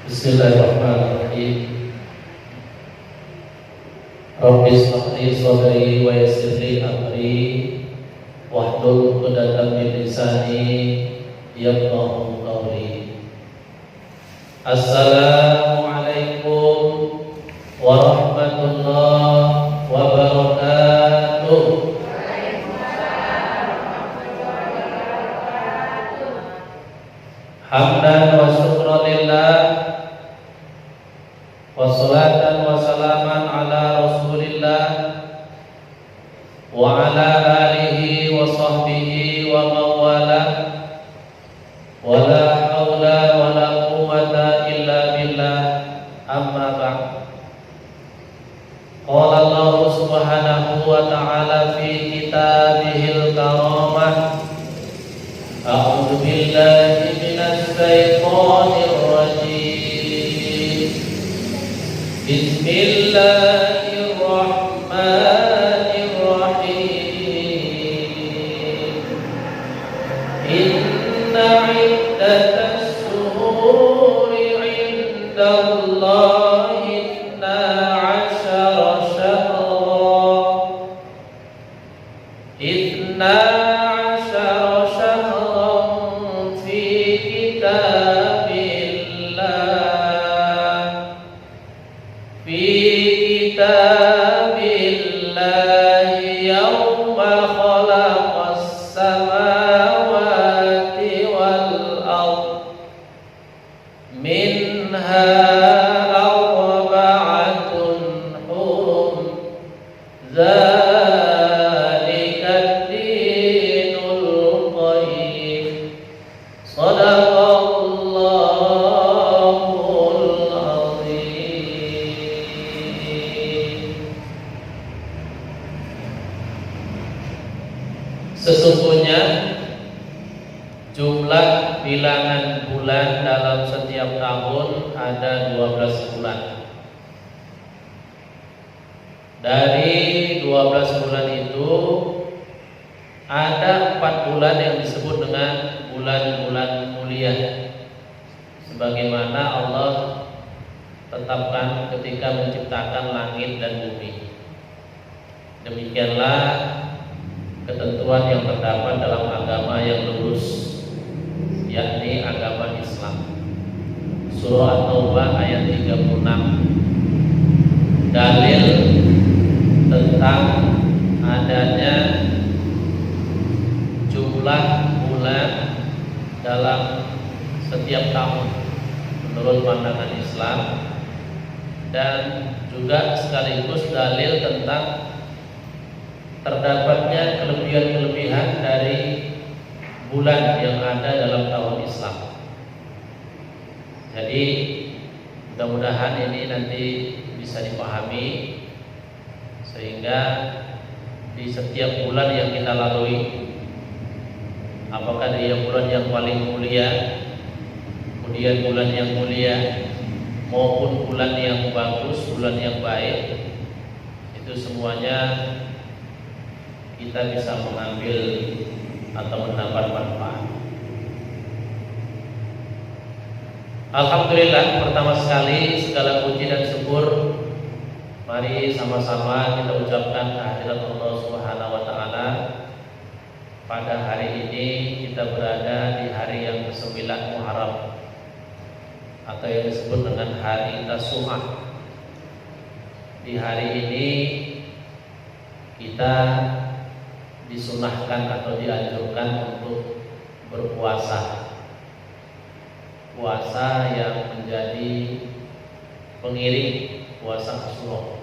Bismillahirrahmanirrahim. Rabbi shrah li sadri wa yassir li amri wahlul 'uqdatam min lisani yafqahu qawli. Assalamualaikum warahmatullahi wabarakatuh. Hamdan wa syukran lillah wassalatan wassalaman ala rasulillah wa ala alihi wa sahbihi wa mawala wa la hawla wa la quwwata illa billah amma ba'd. Qala Allah subhanahu wa ta'ala fi kitabihil karamah, a'udzu billahi minasy syaithanir rajim. Bismillahirrahmanirrahim. Inna 'iddatas syuhuri 'indallahi 12 syahran. 12 syahran fi kitabillah. Fi kitabillahi yawma khalaqas samawati wal ardh minha arba'atun hurum dzalika dinul qayyim. Shadaqallahul azim. Sesungguhnya jumlah bilangan bulan dalam setiap tahun ada 12 bulan. Dari 12 bulan itu ada 4 bulan yang disebut dengan bulan-bulan mulia, sebagaimana Allah tetapkan ketika menciptakan langit dan bumi. Demikianlah ketentuan yang terdapat dalam agama yang lurus, yakni agama Islam. Surah At-Taubah ayat 36. Dalil tentang adanya jumlah bulan dalam setiap tahun menurut pandangan Islam, dan juga sekaligus dalil tentang terdapatnya kelebihan-kelebihan dari bulan yang ada dalam tahun Islam. Jadi mudah-mudahan ini nanti bisa dipahami, sehingga di setiap bulan yang kita lalui, apakah dia bulan yang paling mulia, kemudian bulan yang mulia, maupun bulan yang bagus, bulan yang baik, itu semuanya kita bisa mengambil atau mendapat manfaat. Alhamdulillah, pertama sekali segala puji dan syukur mari sama-sama kita ucapkan kehadirat Allah Subhanahu wa taala. Pada hari ini kita berada di hari yang ke-9 Muharram, atau yang disebut dengan hari Tasu'ah. Di hari ini kita disunahkan atau dianjurkan untuk berpuasa. Puasa yang menjadi pengiring puasa Asyura.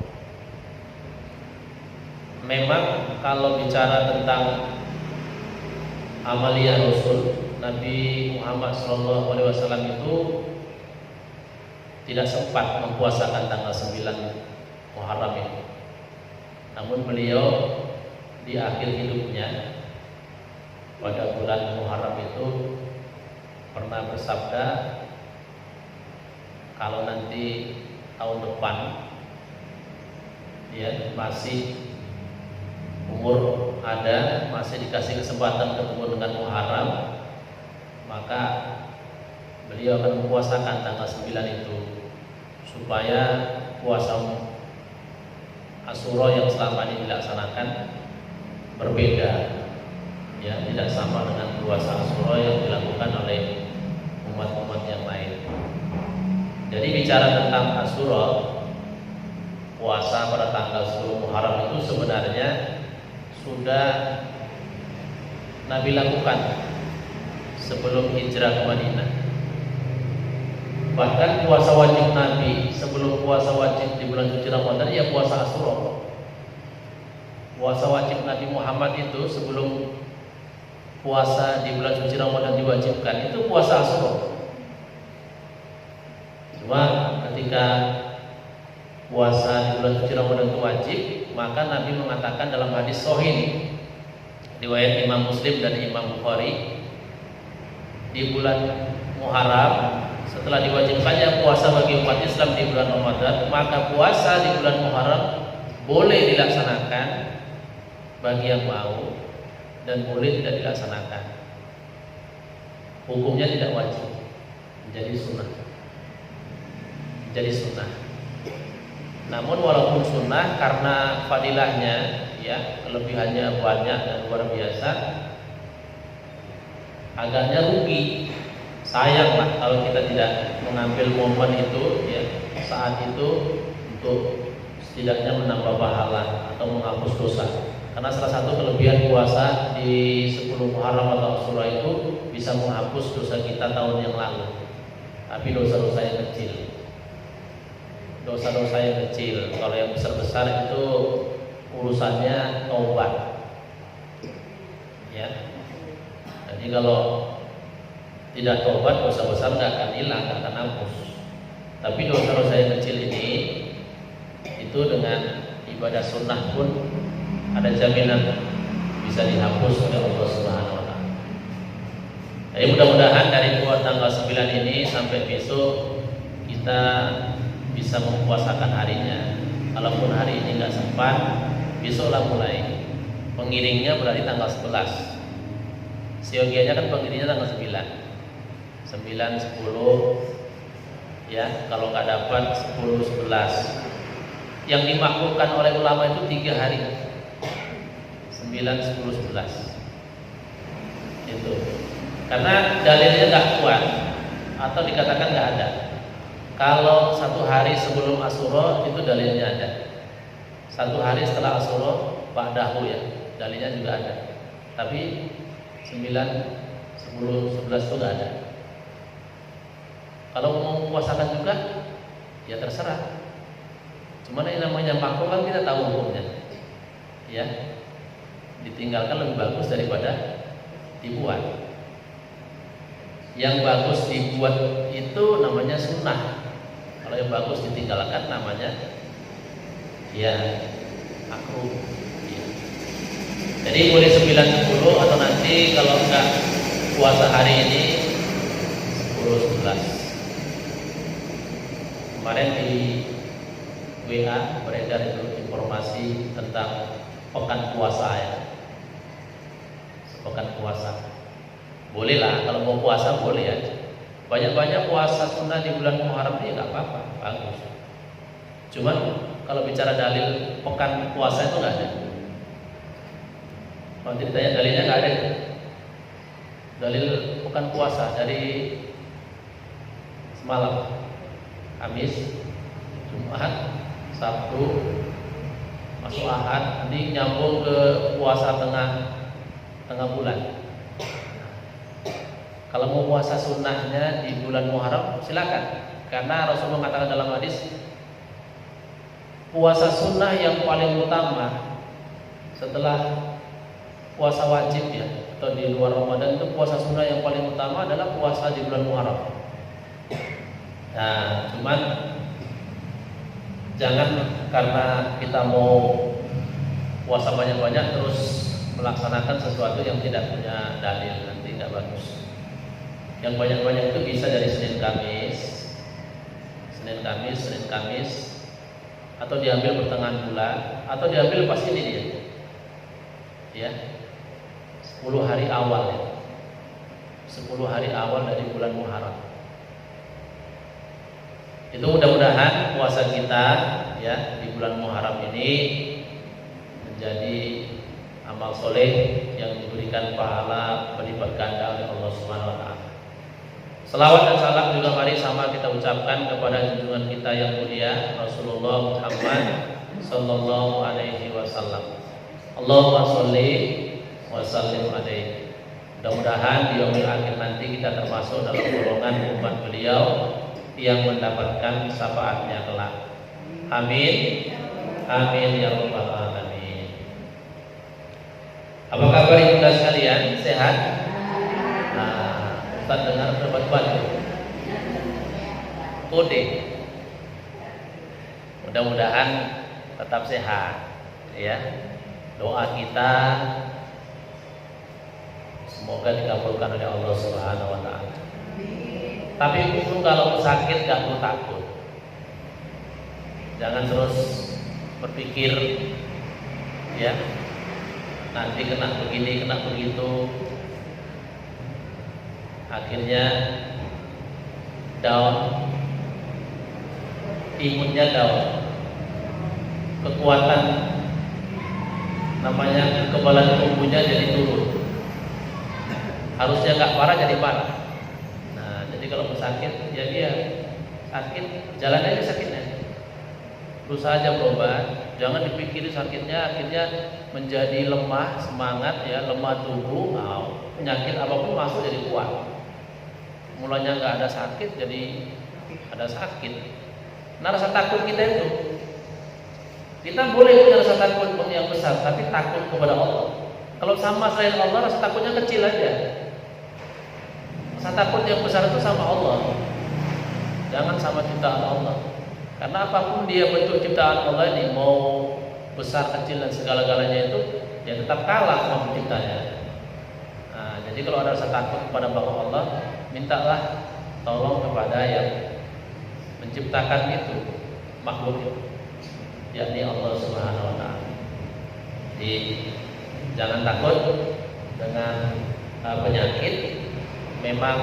Memang kalau bicara tentang amaliyah Rasul Nabi Muhammad SAW itu tidak sempat mempuasakan tanggal 9 Muharram ini. Namun beliau di akhir hidupnya pada bulan Muharram itu pernah bersabda, kalau nanti tahun depan ya masih umur masih dikasih kesempatan ketemu dengan Muharram, maka Beliau akan mempuasakan tanggal 9 itu supaya puasa Asyura yang selama ini dilaksanakan berbeda, ya, tidak sama dengan puasa Asyura yang dilakukan oleh umat-umat yang lain. Jadi bicara tentang Asyura, puasa pada tanggal 10 Muharram itu sebenarnya sudah Nabi lakukan sebelum hijrah ke Madinah. Bahkan puasa wajib Nabi sebelum puasa wajib di bulan suci Ramadan ya puasa Asyura. Puasa wajib Nabi Muhammad itu sebelum puasa di bulan suci Ramadan diwajibkan itu puasa Asyura. Cuma ketika puasa di bulan suci Ramadan itu wajib, maka Nabi mengatakan dalam hadis sahih riwayat Imam Muslim dan Imam Bukhari, di bulan Muharram setelah diwajibkannya puasa bagi umat Islam di bulan Ramadan, maka puasa di bulan Muharram boleh dilaksanakan bagi yang mau dan boleh tidak dilaksanakan. Hukumnya tidak wajib, menjadi sunnah. Jadi sunnah. Namun walaupun sunnah, karena fadilahnya, ya, kelebihannya banyak dan luar biasa, agaknya rugi. Sayang lah kalau kita tidak mengambil momen itu, ya, saat itu untuk setidaknya menambah pahala atau menghapus dosa. Karena salah satu kelebihan puasa di 10 Muharram atau Asyura itu bisa menghapus dosa kita tahun yang lalu. Tapi dosa-dosa yang kecil. Dosa-dosa yang kecil. Kalau yang besar-besar itu urusannya taubat. Ya. Jadi kalau tidak taubat, dosa besar nggak akan hilang, nggak akan hapus. Tapi dosa-dosa yang kecil ini itu dengan ibadah sunnah pun ada jaminan bisa dihapus oleh Allah Subhanahu wa taala. Jadi mudah-mudahan dari tanggal 9 ini sampai besok kita bisa mempuasakan harinya. Kalaupun hari ini nggak sempat, besoklah mulai. Pengiringnya berarti tanggal 11. Siogianya kan pengiringnya tanggal 9. 9, 10, ya, kalau nggak dapat 10, 11. Yang dimakruhkan oleh ulama itu 3 hari, 9, 10, 11. Itu karena dalilnya nggak kuat atau dikatakan nggak ada. Kalau 1 hari sebelum Asyura itu dalilnya ada. 1 hari setelah Asyura ba'dahu, ya, dalilnya juga ada. Tapi 9, 10, 11 itu nggak ada. Kalau mau puasakan juga, ya terserah. Cuman yang namanya makruh kan kita tahu hukumnya, ya. Ditinggalkan lebih bagus daripada dibuat. Yang bagus dibuat itu namanya sunnah. Kalau yang bagus ditinggalkan namanya ya makruh. Ya. Jadi boleh 9, 10 atau nanti kalau enggak puasa hari ini 10, 11. Kemarin di WA beredar itu informasi tentang pekan puasa, ya. Pekan puasa. Boleh lah, kalau mau puasa boleh aja. Banyak-banyak puasa sunnah di bulan Muharram ini nggak apa-apa, bagus. Cuman kalau bicara dalil pekan puasa itu nggak ada. Kalau ditanya dalilnya nggak ada. Dalil pekan puasa dari semalam. Kamis, Jumat, Sabtu, masuk Ahad, nanti nyambung ke puasa tengah bulan. Kalau mau puasa sunnahnya di bulan Muharram silakan, karena Rasul mengatakan dalam hadis puasa sunnah yang paling utama setelah puasa wajib, ya, atau di luar Ramadan itu puasa sunnah yang paling utama adalah puasa di bulan Muharram. Nah, cuman jangan karena kita mau puasa banyak-banyak terus melaksanakan sesuatu yang tidak punya dalil, nanti tidak bagus. Yang banyak-banyak itu bisa dari Senin Kamis, atau diambil pertengahan bulan, atau diambil pas ini dia, ya, 10 hari awal, ya. 10 hari awal dari bulan Muharram. Itu mudah-mudahan puasa kita ya di bulan Muharram ini menjadi amal soleh yang diberikan pahala berlipat ganda oleh Allah Subhanahu wa taala. Selawat dan salam juga mari sama kita ucapkan kepada junjungan kita yang mulia Rasulullah Muhammad sallallahu alaihi wasallam. Allahumma sholli wa sallim alaihi. Mudah-mudahan di yaumil akhir nanti kita termasuk dalam golongan umat beliau yang mendapatkan syafaatnya kelak. Amin. Amin ya rabbal alamin. Apa kabar ibunda sekalian? Sehat? Nah, Ustaz dengar debat-debat kode. Mudah-mudahan tetap sehat ya. Doa kita semoga dikabulkan oleh Allah Subhanahu wa taala. Tapi itu kalau sakit gak perlu takut. Jangan terus berpikir ya nanti kena begini, kena begitu. Akhirnya down, imunnya down, kekuatan namanya kekebalan tubuhnya jadi turun. Harusnya nggak parah jadi parah. Nah, jadi kalau sakit ya dia sakit, jalan aja sakitnya. Berusaha aja berobat, jangan dipikiri sakitnya akhirnya menjadi lemah semangat ya, lemah tubuh. Penyakit apapun masuk jadi kuat. Mulanya nggak ada sakit jadi ada sakit. Nah, rasa takut kita itu, kita boleh punya rasa takut yang besar, tapi takut kepada Allah. Kalau sama selain Allah, rasa takutnya kecil aja. Rasa takut yang besar itu sama Allah, jangan sama ciptaan Allah. Karena apapun dia bentuk ciptaan Allah ini, mau besar, kecil dan segala-galanya itu, ya tetap kalah sama penciptanya. Nah, jadi kalau ada rasa takut kepada Allah, mintalah tolong kepada yang menciptakan itu, makhluk itu, yakni Allah Subhanahu wa taala. Jadi jangan takut dengan penyakit. Memang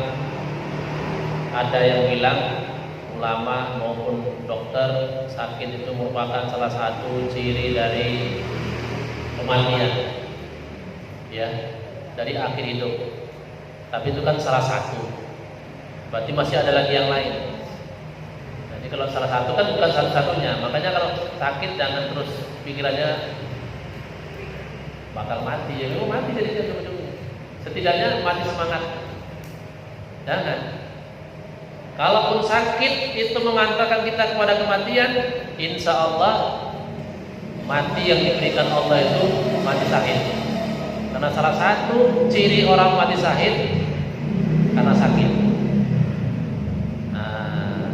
ada yang bilang, ulama maupun dokter, sakit itu merupakan salah satu ciri dari kematian ya, dari akhir hidup. Tapi itu kan salah satu, berarti masih ada lagi yang lain. Jadi kalau salah satu kan bukan satu-satunya. Makanya kalau sakit jangan terus pikirannya bakal mati, ya lu mati jadi ujung-ujungnya. Setidaknya mati semangat. Jangan. Kalaupun sakit itu mengantarkan kita kepada kematian, insya Allah mati yang diberikan Allah itu mati syahid. Karena salah satu ciri orang mati syahid karena sakit. Nah,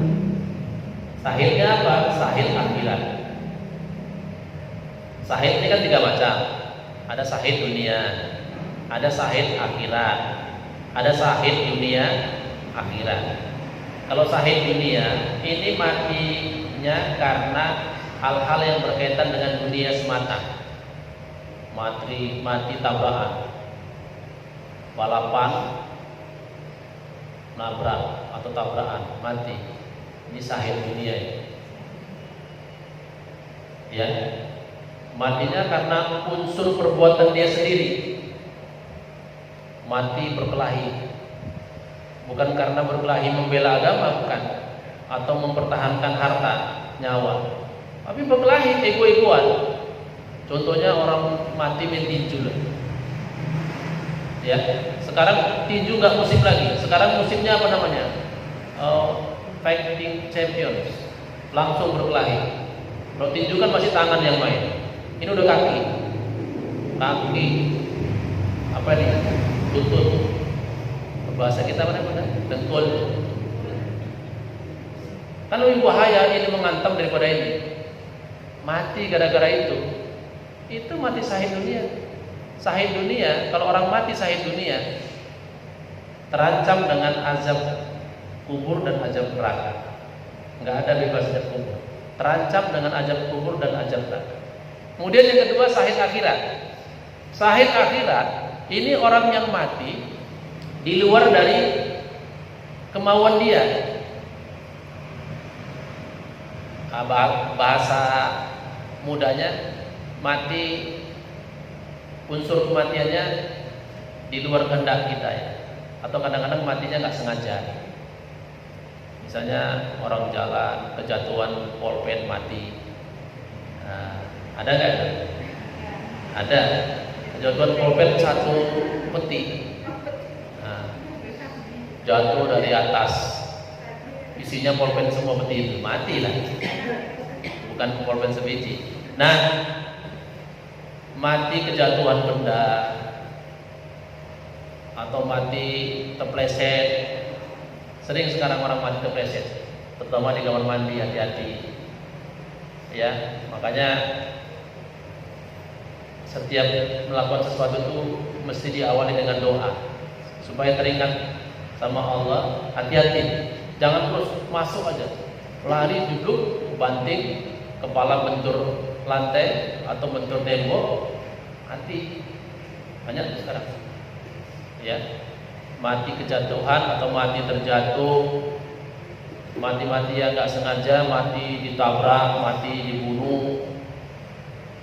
syahidnya apa? Syahid akhirat. Syahid ini kan 3 macam. Ada syahid dunia, ada syahid akhirat, ada syahid dunia akhirat. Kalau syahid dunia ini matinya karena hal-hal yang berkaitan dengan dunia semata. Mati tabrakan, balapan, nabrak atau tabrakan, mati. Ini syahid dunia ya. Matinya karena unsur perbuatan dia sendiri. Mati berkelahi, bukan karena berkelahi membela agama, bukan, atau mempertahankan harta, nyawa, tapi berkelahi ego-egoan. Contohnya orang mati main tinju ya. Sekarang tinju nggak musim lagi, sekarang musimnya apa namanya? Fighting champions, langsung berkelahi. Kalau tinju kan masih tangan yang main, ini udah kaki apa nih? Lutut. Bahasa kita mana? Dengkul. Kan lebih bahaya ini mengantam daripada ini. Mati gara-gara itu. Itu mati syahid dunia. Syahid dunia, kalau orang mati syahid dunia, terancam dengan azab kubur dan azab neraka. Enggak ada bebas dari kubur. Terancam dengan azab kubur dan azab neraka. Kemudian yang kedua syahid akhirat. Syahid akhirat ini orang yang mati di luar dari kemauan dia. bahasa mudanya mati, unsur kematiannya di luar kehendak kita ya. Atau kadang-kadang matinya nggak sengaja. Misalnya orang jalan kejatuhan polpen mati. Nah, ada nggak? Ada. Kejatuhan polpen satu peti. Nah, jatuh dari atas. Isinya polpen semua peti itu, mati lah. Bukan polpen sebiji. Nah, mati kejatuhan benda atau mati terpleset. Sering sekarang orang mati terpleset, terutama di kamar mandi, hati-hati. Ya, makanya setiap melakukan sesuatu itu mesti diawali dengan doa supaya teringat sama Allah. Hati-hati, jangan terus masuk aja, lari duduk, banting, kepala bentur lantai atau bentur tembok, mati. Banyak sekarang. Ya, mati kejatuhan atau mati terjatuh, mati yang nggak sengaja, mati ditabrak, mati dibunuh.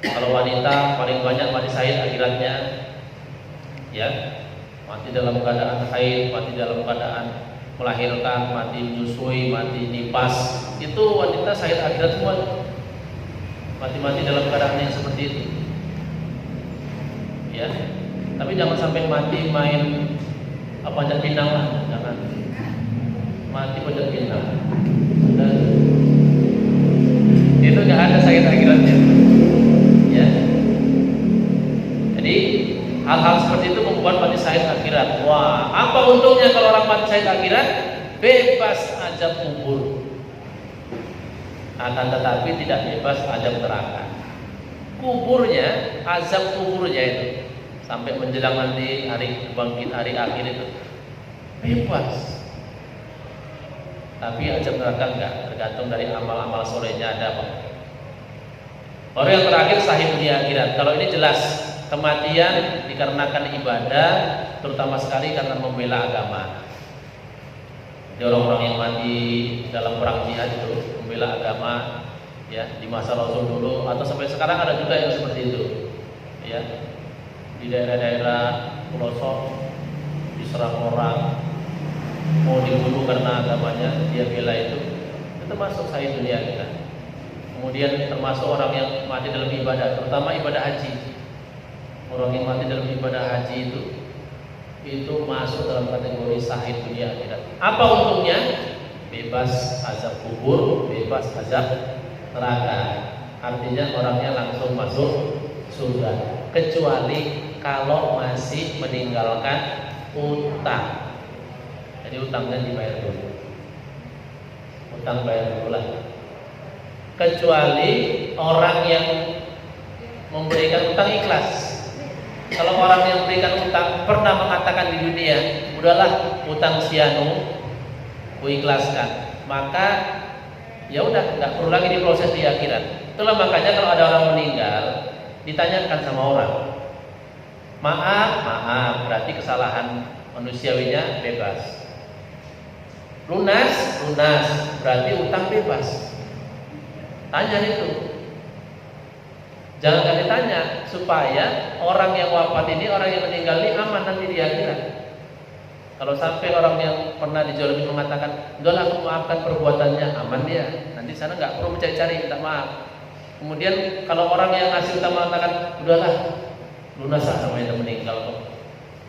Kalau wanita paling banyak mati syahid akhiratnya, ya, mati dalam keadaan haid, mati dalam keadaan melahirkan, mati menyusui, mati nipas, itu wanita syahid akhirat semua. Mati dalam keadaan yang seperti itu, ya. Tapi jangan sampai mati main panjat pinang lah, jangan. Mati panjat pinang. Dan itu nggak ada sakit akhiratnya. Ya. Jadi hal-hal seperti itu membuat mati syahid akhirat. Wah, apa untungnya kalau orang mati syahid akhirat? Bebas azab kubur. Akan tetapi tidak bebas azab neraka. Kuburnya, azab kuburnya itu sampai menjelang nanti hari bangkit, hari akhir itu bebas. Tapi azab neraka enggak, tergantung dari amal-amal solehnya ada apa. Baru yang terakhir sahih dunia akhirat. Kalau ini jelas kematian dikarenakan ibadah, terutama sekali karena membela agama. Jadi orang-orang yang mati dalam perang jihad itu membela agama, ya, di masa Rasul dulu atau sampai sekarang ada juga yang seperti itu, ya. Di daerah-daerah pelosok diserang orang, mau dibunuh karena agamanya, dia bela itu termasuk sahih dunia kita. Kemudian termasuk orang yang mati dalam ibadah, terutama ibadah haji. Orang yang mati dalam ibadah haji itu masuk dalam kategori sahih dunia akhirat. Apa untungnya? Bebas azab kubur, bebas azab neraka. Artinya orangnya langsung masuk surga, kecuali kalau masih meninggalkan utang. Jadi utangnya dibayar dulu. Utang bayar dulu lah. Kecuali orang yang memberikan utang ikhlas. Kalau orang yang memberikan utang pernah mengatakan di dunia, udahlah utang sianu, ku ikhlaskan, maka ya udah nggak perlu lagi diproses di akhirat. Itulah makanya kalau ada orang meninggal ditanyakan sama orang, maaf, berarti kesalahan manusiawinya bebas. Lunas, berarti utang bebas. Tanya itu. Jangan ditanya supaya orang yang wafat ini, orang yang meninggal ini aman nanti di akhirat. Kalau sampai orang yang pernah dijolimi mengatakan, udahlah aku maafkan perbuatannya, aman dia. Nanti sana nggak perlu mencari-cari minta maaf. Kemudian kalau orang yang ngasih utang mengatakan, udahlah lunas lah sama yang meninggal kok.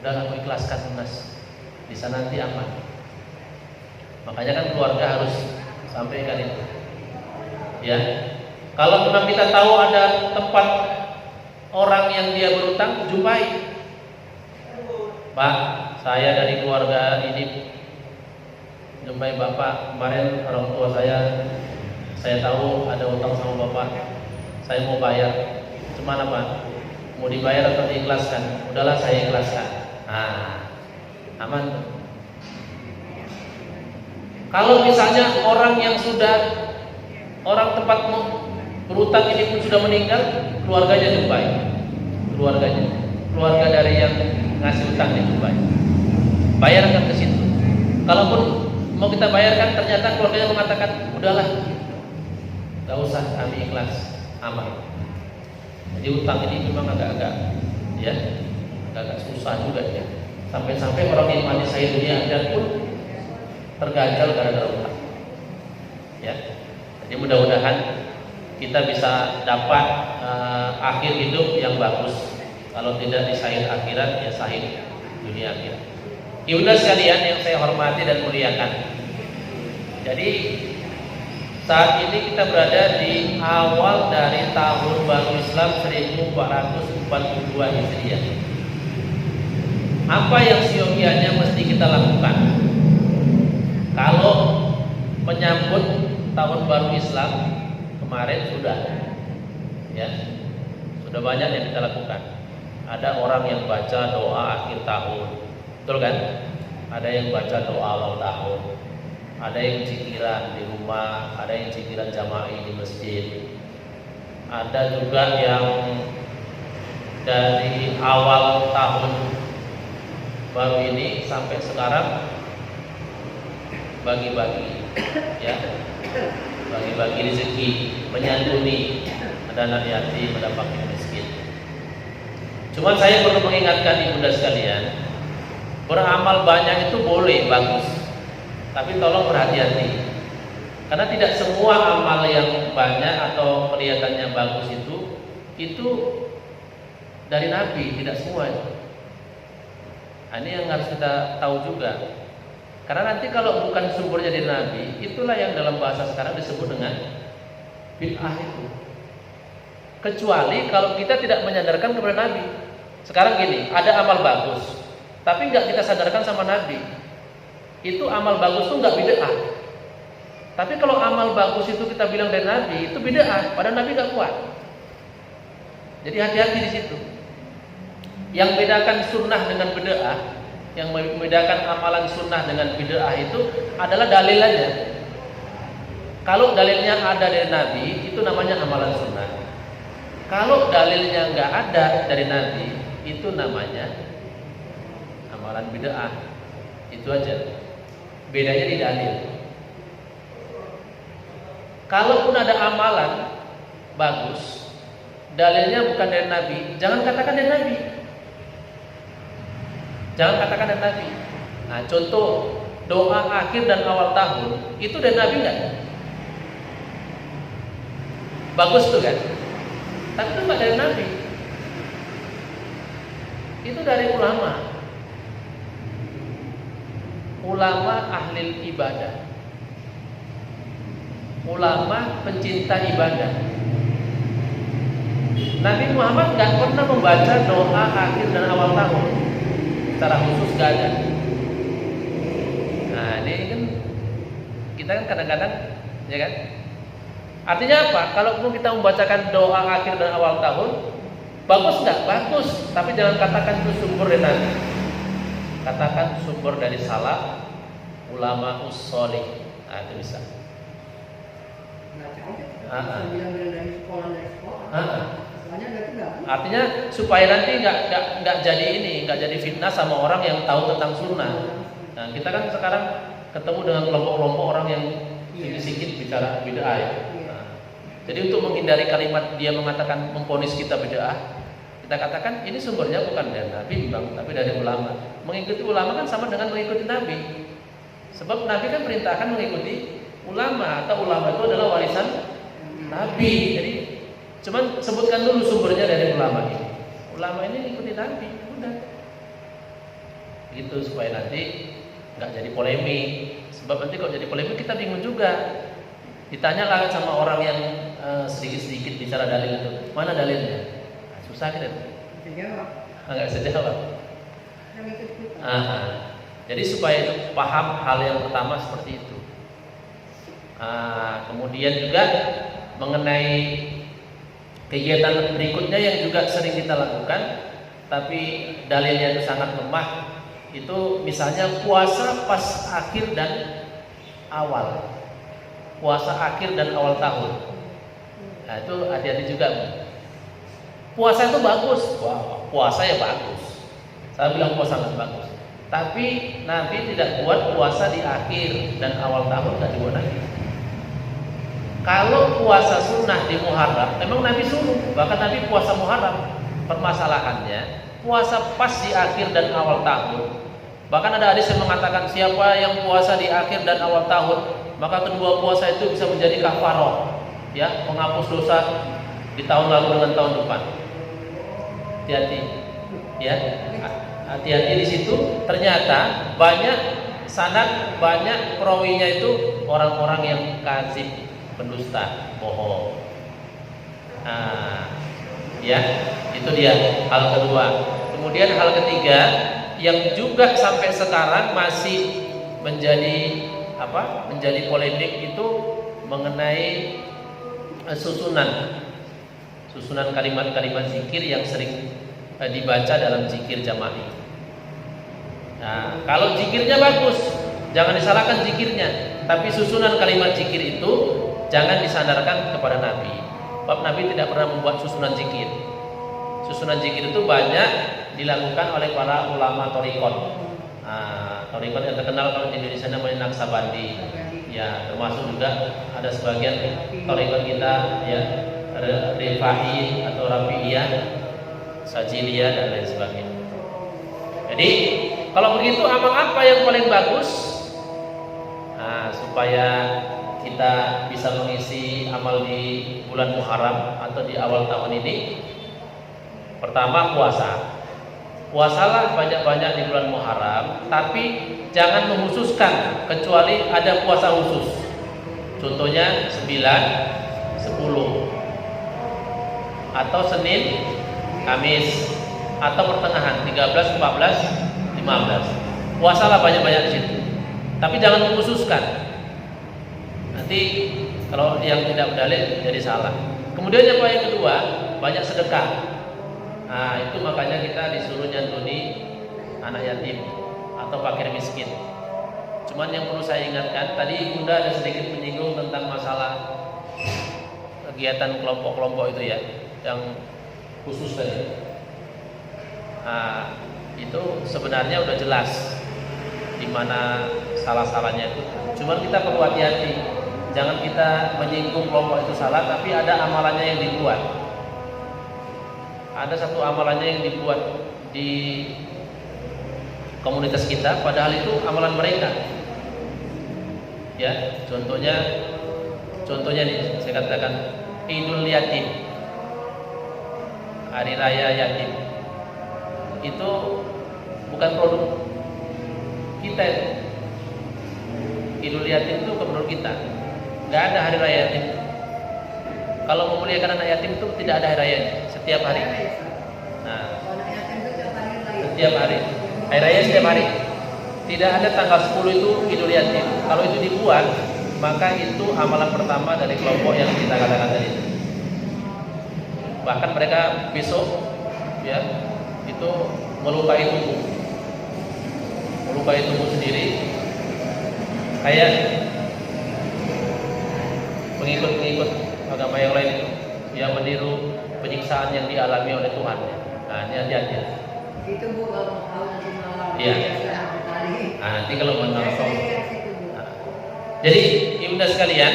Udahlah aku ikhlaskan lunas. Di sana nanti aman. Makanya kan keluarga harus sampaikan itu. Ya. Kalau memang kita tahu ada tempat orang yang dia berutang, jumpai. Pak, saya dari keluarga ini jumpai Bapak. Kemarin orang tua saya tahu ada utang sama Bapak. Saya mau bayar. Cuman apa? Mau dibayar atau diikhlaskan? Udahlah saya ikhlaskan. Nah, aman. Kalau misalnya orang yang sudah orang tempat berutang ini pun sudah meninggal, keluarganya jumpai. Keluarga dari yang ngasih utang dijumpai. Bayarkan ke situ. Kalaupun mau kita bayarkan ternyata keluarganya mengatakan, udahlah Gak usah kami ikhlas amal. Jadi utang ini memang agak-agak susah juga ya. Sampai-sampai orang yang mati saya dunia akhirat pun terganjal gara-gara utang. Ya. Jadi mudah-mudahan kita bisa dapat akhir hidup yang bagus. Kalau tidak di sahid akhirat, ya sahid dunia akhirat. Ibunda sekalian yang saya hormati dan muliakan. Jadi saat ini kita berada di awal dari tahun baru Islam 1442 Hijriah. Apa yang seyogianya mesti kita lakukan? Kalau menyambut tahun baru Islam kemarin sudah banyak yang kita lakukan. Ada orang yang baca doa akhir tahun, betul kan? Ada yang baca doa awal tahun, ada yang zikiran di rumah, ada yang zikiran jama'i di masjid, ada juga yang dari awal tahun baru ini sampai sekarang bagi-bagi bagi-bagi rezeki, menyantuni ada anak yatim, ada fakir miskin. Cuma saya perlu mengingatkan ibunda sekalian, beramal banyak itu boleh, bagus, tapi tolong berhati-hati, karena tidak semua amal yang banyak atau kelihatannya bagus itu dari Nabi, tidak semua. Nah, ini yang harus kita tahu juga, karena nanti kalau bukan sumbernya dari Nabi, itulah yang dalam bahasa sekarang disebut dengan bid'ah itu. Kecuali kalau kita tidak menyandarkan kepada Nabi. Sekarang gini, ada amal bagus, tapi nggak kita sadarkan sama Nabi, itu amal bagus itu nggak bid'ah. Tapi kalau amal bagus itu kita bilang dari Nabi, itu bid'ah, padahal Nabi nggak kuat. Jadi hati-hati di situ. Yang bedakan sunnah dengan bid'ah, yang membedakan amalan sunnah dengan bid'ah itu adalah dalil aja. Kalau dalilnya ada dari Nabi, itu namanya amalan sunnah. Kalau dalilnya nggak ada dari Nabi, itu namanya amalan bid'ah. Itu aja. Bedanya di dalil. Kalaupun ada amalan bagus, dalilnya bukan dari Nabi, jangan katakan dari Nabi. Jangan katakan dari Nabi. Nah, contoh doa akhir dan awal tahun itu dari Nabi nggak? Bagus tuh kan? Tapi itu nggak dari Nabi. Itu dari ulama. Ulama ahli ibadah. Ulama pencinta ibadah. Nabi Muhammad nggak pernah membaca doa akhir dan awal tahun secara khusus, nggak ada. Nah, ini kan kita kan kadang-kadang, ya kan? Artinya apa? Kalau kita membacakan doa akhir dan awal tahun, bagus nggak? Bagus. Tapi jangan katakan itu sumber dari Nabi. Katakan sumber dari salaf, ulama ussolih. Nah, itu bisa. Artinya supaya nanti nggak jadi ini, nggak jadi fitnah sama orang yang tahu tentang sunnah. Nah, kita kan sekarang ketemu dengan kelompok-kelompok orang yang sedikit bicara bid'ah ya. Jadi untuk menghindari kalimat dia mengatakan memvonis kita bid'ah, kita katakan ini sumbernya bukan dari Nabi Bang, tapi dari ulama. Mengikuti ulama kan sama dengan mengikuti Nabi. Sebab Nabi kan perintahkan mengikuti ulama, atau ulama itu adalah warisan Nabi. Jadi cuman sebutkan dulu sumbernya dari ulama ini. Ulama ini mengikuti Nabi, udah. Gitu supaya nanti nggak jadi polemik. Sebab nanti kalau jadi polemik kita bingung juga. Ditanya lah sama orang yang sedikit-sedikit bicara dalil itu, mana dalilnya? Nah, susah kita. Nggak bisa jawab. Jadi supaya itu paham hal yang pertama seperti itu. Kemudian juga mengenai kegiatan berikutnya yang juga sering kita lakukan, tapi dalilnya itu sangat lemah. Itu misalnya puasa pas akhir dan awal. Puasa akhir dan awal tahun. Nah, itu hati-hati juga. Puasa itu bagus. Wah, puasa ya bagus. Saya bilang puasa sangat bagus. Tapi Nabi tidak buat puasa di akhir dan awal tahun, nggak dibuat lagi. Kalau puasa sunnah di Muharram, memang Nabi suruh, bahkan Nabi puasa Muharram. Permasalahannya, puasa pas di akhir dan awal tahun. Bahkan ada hadis yang mengatakan siapa yang puasa di akhir dan awal tahun, maka kedua puasa itu bisa menjadi kafarah, ya, menghapus dosa di tahun lalu dengan tahun depan. Hati-hati, ya, hati-hati di situ. Ternyata banyak sanad, banyak perawinya itu orang-orang yang kadzib, pendusta, bohong. Nah, ya, itu dia hal kedua. Kemudian hal ketiga yang juga sampai sekarang masih menjadi menjadi polemik itu mengenai susunan kalimat-kalimat zikir yang sering dibaca dalam zikir jama'i. Nah, kalau zikirnya bagus, jangan disalahkan zikirnya, tapi susunan kalimat zikir itu jangan disandarkan kepada Nabi. Sebab Nabi tidak pernah membuat susunan zikir. Susunan zikir itu banyak dilakukan oleh para ulama thariqat. Thariqat yang terkenal kalau di Indonesia namanya Naqsabandi. Ya, termasuk juga ada sebagian thariqat kita, ya, Rifai atau Rafi'iyah, Sajiliyah dan lain sebagainya. Jadi kalau begitu amal apa yang paling bagus? Supaya kita bisa mengisi amal di bulan Muharram atau di awal tahun ini. Pertama, puasa. Puasalah banyak-banyak di bulan Muharram, tapi jangan menghususkan kecuali ada puasa khusus. Contohnya 9, 10 atau Senin, Kamis, atau pertengahan 13, 14, 15. Puasalah banyak-banyak di situ. Tapi jangan mengkhususkan. Nanti kalau yang tidak berdalil jadi salah. Kemudian yang kedua, banyak sedekah. Itu makanya kita disuruh nyantuni anak yatim atau fakir miskin. Cuman yang perlu saya ingatkan, tadi Bunda ada sedikit menyinggung tentang masalah kegiatan kelompok-kelompok itu ya, yang khusus tadi. Itu sebenarnya udah jelas di mana salah-salahnya itu. Cuman kita perlu hati-hati, jangan kita menyinggung kelompok itu salah, tapi ada amalannya yang dibuat. Ada satu amalannya yang dibuat di komunitas kita, padahal itu amalan mereka. Ya, contohnya nih, saya katakan Idul Yatim, Hari Raya Yatim. Itu bukan produk kita. Idul Yatim itu bukan produk kita. Nggak ada Hari Raya Yatim. Kalau memuliakan anak yatim itu tidak ada hari rayanya, setiap hari. Setiap hari. Hari raya setiap hari. Tidak ada tanggal 10 itu Idul Yatim. Kalau itu dibuat, maka itu amalan pertama dari kelompok yang kita katakan tadi. Bahkan mereka besok, ya, itu melukai tubuh sendiri, kayak pengikut agama yang lain itu yang meniru penyiksaan yang dialami oleh Tuhan. Nah, ini hati-hati. Itu Bu kalau mau nanti malam. Iya. Nanti kalau mau langsung. Jadi ibunda sekalian,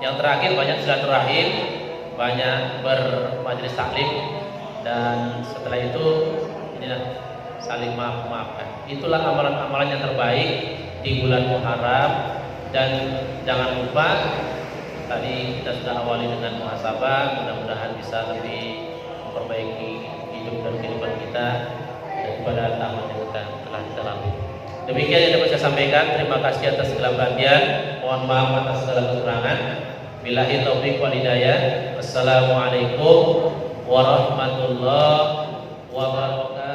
yang terakhir banyak silaturahim, banyak bermajelis taklim, dan setelah itu inilah saling maaf-maafkan. Itulah amalan-amalan yang terbaik di bulan Muharram. Dan jangan lupa tadi kita sudah awali dengan muhasabah, mudah-mudahan bisa lebih memperbaiki hidup dan kehidupan kita daripada tahun yang telah kita lalui. Demikian yang dapat saya sampaikan. Terima kasih atas segala perhatian. Mohon maaf atas segala kekurangan. Billahi taufiq wal hidayah. Wassalamualaikum warahmatullahi wabarakatuh.